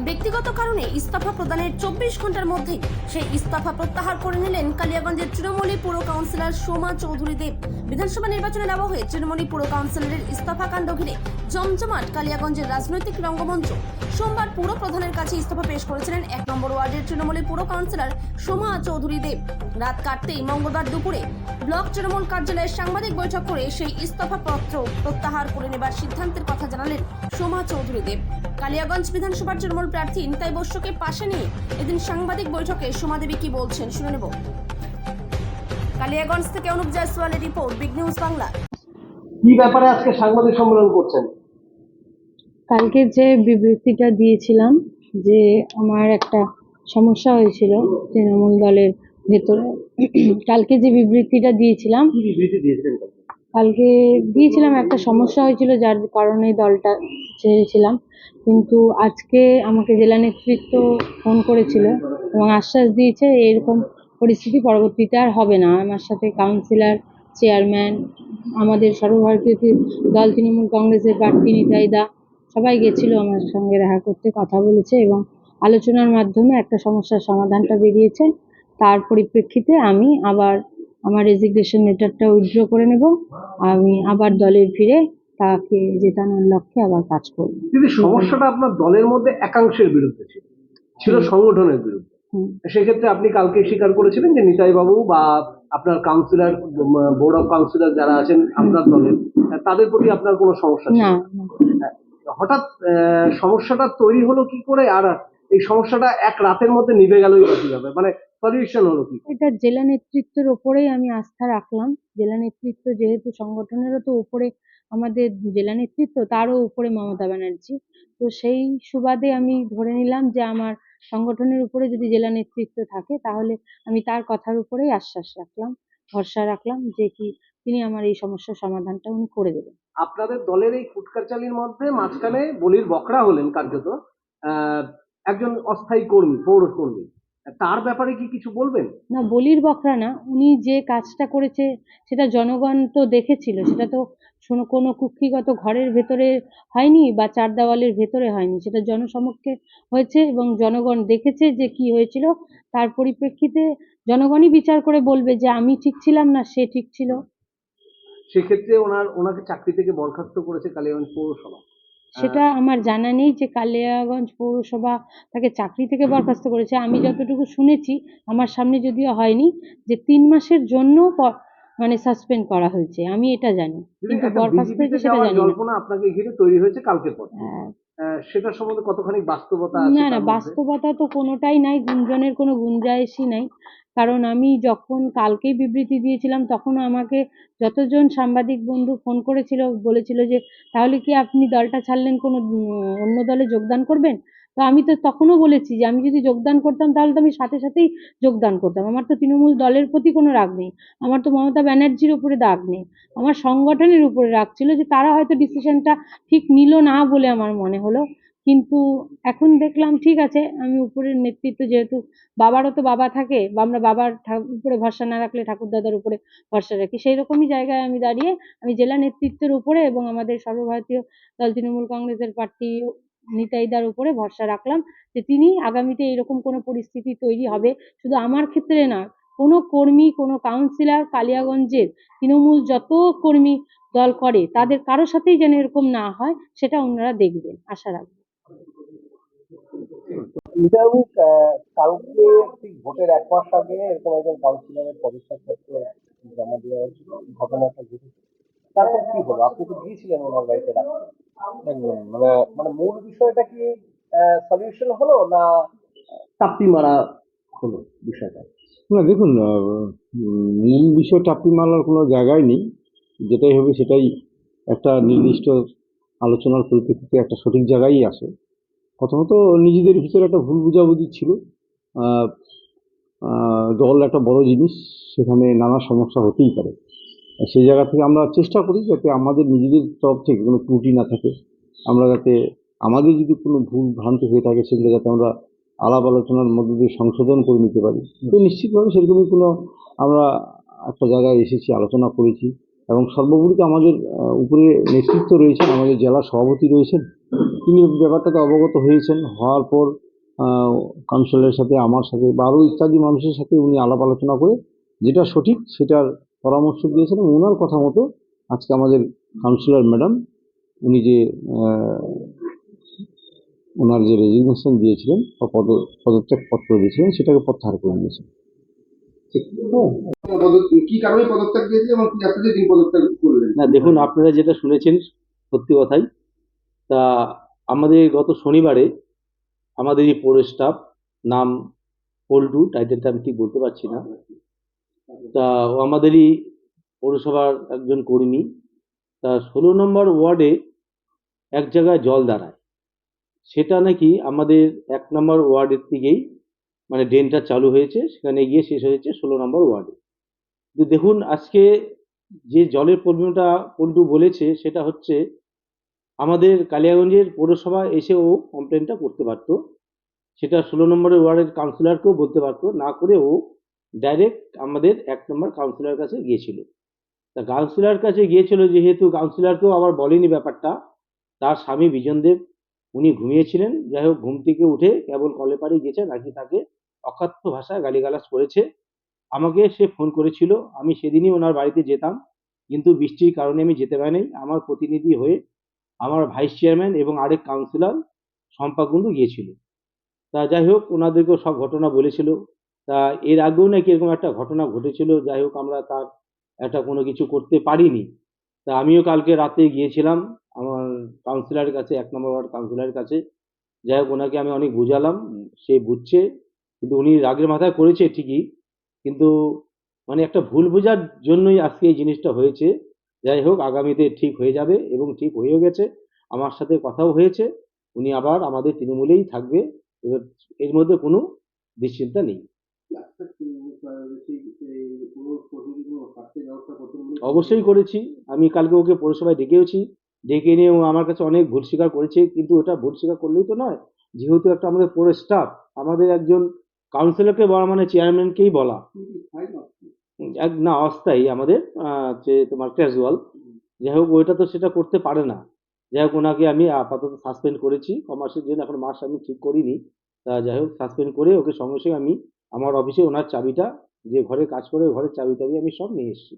ব্যক্তিগত কারণে ইস্তফা প্রদানের 24 ঘন্টার মধ্যেই সেই ইস্তফা প্রত্যাহার করে নিলেন কালিয়াগঞ্জের তৃণমূলী পুর কাউন্সিলর সোমা চৌধুরী দেব। বিধানসভা নির্বাচনের আবহে তৃণমূলী পুর কাউন্সিলরের ইস্তফা কাণ্ড ঘিরে জমজমাট কালিয়াগঞ্জের রাজনৈতিক রঙ্গমঞ্চ। সোমবার পুর প্রধানের কাছে ইস্তফা পেশ করেছিলেন 1 নম্বর ওয়ার্ডের তৃণমূলী পুর কাউন্সিলর সোমা চৌধুরী দেব। রাত কাটতেই মঙ্গলবার দুপুরে ব্লক তৃণমূল কার্যালয়ে সাংবাদিক বৈঠক করে সেই ইস্তফা পত্র প্রত্যাহার করে নেবার সিদ্ধান্তের কথা জানালেন সোমা চৌধুরী দেব। কালিয়াগঞ্জ বিধানসভার তৃণমূল প্রার্থী নিতাই বস্যকে পাশে নিয়ে এদিন সাংবাদিক বৈঠকে সোমা দেবী কি বলছেন শুনে নেব। কালিয়াগঞ্জ থেকে অনুপ জয়সওয়ালের রিপোর্ট, বিগ নিউজ বাংলা। কি ব্যাপারে আজকে সাংবাদিক সম্মেলন করছেন? কালকে যে বিবৃতিটা দিয়েছিলাম যে আমার একটা সমস্যা হয়েছিল তৃণমূল দলের ভেতরে, কালকে যে বিবৃতিটা দিয়েছিলাম, কি বিবৃতি দিয়েছিলেন? কালকে দিয়েছিলাম একটা সমস্যা হয়েছিল যার কারণে দলটা ছেড়েছিলাম, কিন্তু আজকে আমাকে জেলা নেতৃত্ব ফোন করেছিল এবং আশ্বাস দিয়েছে এরকম পরিস্থিতি পরবর্তীতে আর হবে না। আমার সাথে কাউন্সিলর, চেয়ারম্যান, আমাদের সর্বভারতীয় দল তৃণমূল কংগ্রেসের প্রার্থী নিতাই দা সবাই গেছিল আমার সঙ্গে দেখা করতে, কথা বলেছে এবং আলোচনার মাধ্যমে একটা সমস্যার সমাধানটা বেরিয়েছে। তার পরিপ্রেক্ষিতে আমি আবার আমার রেজিগনেশন লেটারটা উইথড্র করে নেব, আমি আবার দলে ফিরে তাকে জেতানোর লক্ষ্যে আবার কাজ করব। কিন্তু সমস্যাটা আপনার দলের মধ্যে একাংশের বিরুদ্ধে ছিল সংগঠনের বিরুদ্ধে। সেক্ষেত্রে আপনি কালকে স্বীকার করেছিলেন যে নিতাই বাবু বা আপনার কাউন্সিলর, বোর্ড অফ কাউন্সিলর যারা আছেন আপনার দলের, তাদের প্রতি আপনার কোনো সমস্যা ছিল না। হঠাৎ সমস্যাটা তৈরি হলো কি করে, আর এই সমস্যাটা এক রাতের মধ্যে নিভে গেলই বা কিভাবে, মানে সলিউশন হলো কি? এটা জেলা নেতৃত্বের ওপরেই আমি আস্থা রাখলাম। জেলা নেতৃত্ব যেহেতু সংগঠনেরও তো উপরে আমাদের জেলা নেতৃত্ব, তারও উপরে মমতা ব্যানার্জি, তো সেই সুবাদে আমি ধরে নিলাম যে আমার সংগঠনের উপরে যদি জেলা নেতৃত্ব থাকে তাহলে আমি তার কথার উপরেই আশ্বাস রাখলাম, ভরসা রাখলাম যে কি তিনি আমার এই সমস্যার সমাধানটা উনি করে দেবেন। আপনাদের দলের এই ফুটকারচালির মধ্যে মাঝখানে বলির বকরা হলেন কার্যত একজন অস্থায়ী কর্মী, পৌর কর্মী, তার ব্যাপারে কি কিছু বলবেন? না, বলির বকরা না, উনি যে কাজটা করেছে সেটা জনগণ তো দেখেছিল, সেটা তো কোনো কুক্ষিগত ঘরের ভেতরে হয়নি বা চার দেওয়ালের ভেতরে হয়নি, সেটা জনসমক্ষে হয়েছে এবং জনগণ দেখেছে যে কি হয়েছিল। তার পরিপ্রেক্ষিতে জনগণই বিচার করে বলবে যে আমি ঠিক ছিলাম না সে ঠিক ছিল। সেক্ষেত্রে ওনাকে চাকরি থেকে বরখাস্ত করেছে কালিয়াগঞ্জ পৌরসভা। সেটা আমার জানা নেই যে কালিয়াগঞ্জ পৌরসভা তাকে চাকরি থেকে বরখাস্ত করেছে। আমি যতটুকু শুনেছি, আমার সামনে যদিও হয়নি, যে 3 মাসের জন্য মানে সাসপেন্ড করা হয়েছে, আমি এটা জানি, কিন্তু বরখাস্ত হয়েছে সেটা জানি না। জল্পনা আপনাকে ঘিরে তৈরি হয়েছে কালকের পর। সেটা সম্বন্ধে কতখানি বাস্তবতা আছে? না, বাস্তবতা তো কোনোটাই নাই, গুঞ্জনের কোনো গুঞ্জাইশই নাই। কারণ আমি যখন কালকেই বিবৃতি দিয়েছিলাম তখনও আমাকে যতজন সাংবাদিক বন্ধু ফোন করেছিল, বলেছিল যে তাহলে কি আপনি দলটা ছাড়লেন, কোনো অন্য দলে যোগদান করবেন? তো আমি তো তখনও বলেছি যে আমি যদি যোগদান করতাম তাহলে তো আমি সাথে সাথেই যোগদান করতাম। আমার তো তৃণমূল দলের প্রতি কোনো রাগ নেই, আমার তো মমতা ব্যানার্জির উপরে রাগ নেই, আমার সংগঠনের উপরে রাগ ছিল যে তারা হয়তো ডিসিশনটা ঠিক নিল না বলে আমার মনে হলো। কিন্তু এখন দেখলাম ঠিক আছে, আমি উপরের নেতৃত্ব, যেহেতু বাবারও তো বাবা থাকে, বা আমরা বাবার উপরে ভরসা না রাখলে ঠাকুর দাদার উপরে ভরসা রাখি, সেই রকমই জায়গায় আমি দাঁড়িয়ে আমি জেলা নেতৃত্বের উপরে এবং আমাদের সর্বভারতীয় দল তৃণমূল কংগ্রেসের প্রার্থী নিতাইদার উপরে ভরসা রাখলাম যে তিনি আগামীতে এরকম কোনো পরিস্থিতি তৈরি হবে, শুধু আমার ক্ষেত্রে না, কোনো কর্মী, কোনো কাউন্সিলর, কালিয়াগঞ্জের তৃণমূল যত কর্মী দল করে তাদের কারোর সাথেই যেন এরকম না হয় সেটা ওনারা দেখবেন, আশা রাখবেন। কালকে ঠিক ভোটের 1 মাস আগে এরকম একজন কাউন্সিলরের পদত্যাগপত্র জমা দেওয়ার ঘটনাটা ঘটেছে, তারপর কি হলো? আপনি তো গিয়েছিলেন ওনার বাড়িতে রাখতে, মানে মানে মূল বিষয়টা কি সলিউশন হলো না চাপটি মারা হলো বিষয়টা? না দেখুন, মূল বিষয় চাপটি মারার কোনো জায়গায় নেই। যেটাই হবে সেটাই একটা নির্দিষ্ট আলোচনার পরিপ্রেক্ষিতে একটা সঠিক জায়গায় আসে। প্রথমত নিজেদের ভিতরে একটা ভুল বোঝাবুঝি ছিল। দল একটা বড় জিনিস, সেখানে নানা সমস্যা হতেই পারে। সেই জায়গা থেকে আমরা চেষ্টা করি যাতে আমাদের নিজেদের তরফ থেকে কোনো ত্রুটি না থাকে, আমরা যাতে আমাদের যদি কোনো ভুল ভ্রান্তি হয়ে থাকে সেগুলো যাতে আমরা আলাপ আলোচনার মধ্যে দিয়ে সংশোধন করে নিতে পারি। তো নিশ্চিতভাবে সেরকমই কোনো আমরা একটা জায়গায় এসেছি, আলোচনা করেছি, এবং সর্বোপরি তো আমাদের উপরে নেতৃত্ব রয়েছেন, আমাদের জেলা সভাপতি রয়েছেন, তিনি ব্যাপারটাতে অবগত হয়েছেন। হওয়ার পর কাউন্সিলরের সাথে, আমার সাথে বা আরও ইত্যাদি মানুষের সাথে উনি আলাপ আলোচনা করে যেটা সঠিক সেটার পরামর্শ দিয়েছেন এবং ওনার কথা মতো আজকে আমাদের কাউন্সিলর ম্যাডাম উনি যে ওনার যে রেজিগনেশন দিয়েছিলেন বা পদত্যাগ পত্র দিয়েছিলেন সেটাকে প্রত্যাহার করে নিয়েছেন। কি কারণে পদত্যাগ দিয়েছে এবং কি আসলে তিনি পদত্যাগ করলেন? না দেখুন, আপনারা যেটা শুনেছেন সত্যি কথাই। তা আমাদের গত শনিবারে আমাদের এই পৌর স্টাফ, নাম পল্টু, টাইটেলটা আমি ঠিক বলতে পারছি না, তা ও আমাদেরই পৌরসভার একজন কর্মী, তা 16 নম্বর ওয়ার্ডে এক জায়গায় জল দাঁড়ায়, সেটা নাকি আমাদের 1 নম্বর ওয়ার্ডের থেকেই মানে ড্রেনটা চালু হয়েছে, সেখানে গিয়ে শেষ হয়েছে 16 নম্বর ওয়ার্ডে। কিন্তু দেখুন আজকে যে জলের প্রবলেমটা পল্টু বলেছে সেটা হচ্ছে আমাদের কালিয়াগঞ্জের পৌরসভা এসেও কমপ্লেনটা করতে পারতো, সেটা 16 নম্বরের ওয়ার্ডের কাউন্সিলরকেও বলতে পারতো, না করে ও ডাইরেক্ট আমাদের 1 নম্বর কাউন্সিলর কাছে গিয়েছিল। তা কাউন্সিলর কাছে গিয়েছিল যেহেতু কাউন্সিলরকেও আবার বলেনি ব্যাপারটা, তার স্বামী বিজনদেব উনি ঘুমিয়েছিলেন, যাই হোক ঘুম থেকে উঠে কেবল কলে পাড়ে গেছে, নাকি তাকে অকথ্য ভাষায় গালিগালাজ করেছে। আমাকে সে ফোন করেছিল, আমি সেদিনই ওনার বাড়িতে যেতাম, কিন্তু বৃষ্টির কারণে আমি যেতে পারিনি। আমার প্রতিনিধি হয়ে আমার ভাইস চেয়ারম্যান এবং আরেক কাউন্সিলর শম্পা কুণ্ডু গিয়েছিল। তা যাই হোক ওনাদেরকেও সব ঘটনা বলেছিল। তা এর আগেও নাকি এরকম একটা ঘটনা ঘটেছিল, যাই হোক আমরা তার একটা কোনো কিছু করতে পারিনি। তা আমিও কালকে রাতে গিয়েছিলাম আমার কাউন্সিলরের কাছে, 1 নম্বর ওয়ার্ড কাউন্সিলরের কাছে। যাই হোক ওনাকে আমি অনেক বুঝালাম, সে বুঝছে, কিন্তু উনি রাগের মাথায় করেছে ঠিকই, কিন্তু মানে একটা ভুল বোঝার জন্যই আজকে এই জিনিসটা হয়েছে। যাই হোক আগামীতে ঠিক হয়ে যাবে এবং ঠিক হয়েও গেছে, আমার সাথে কথাও হয়েছে, উনি আবার আমাদের তৃণমূলেই থাকবে, এবার এর মধ্যে কোনো দুশ্চিন্তা নেই। অবশ্যই করেছি, আমি কালকে ওকে পৌরসভায় ডেকেওছি, ডেকে নিয়ে ও আমার কাছে অনেক ভুল স্বীকার করেছে, কিন্তু ওটা ভুল স্বীকার করলেই তো নয়, যেহেতু একটা আমাদের পৌর স্টাফ, আমাদের একজন কাউন্সিলরকে বলা মানে চেয়ারম্যানকেই বলা। না অস্থায়ী আমাদের যে তোমার ক্যাজুয়াল, যাই হোক ওইটা তো সেটা করতে পারে না। যাই হোক ওনাকে আমি আপাতত সাসপেন্ড করেছি কমাসের জন্য, এখন মাস আমি ঠিক করিনি। তা যাই হোক সাসপেন্ড করে ওকে সঙ্গে সঙ্গে আমি আমার অফিসে ওনার চাবিটা, যে ঘরে কাজ করে ওই ঘরের চাবি টাবি আমি সব নিয়ে এসেছি।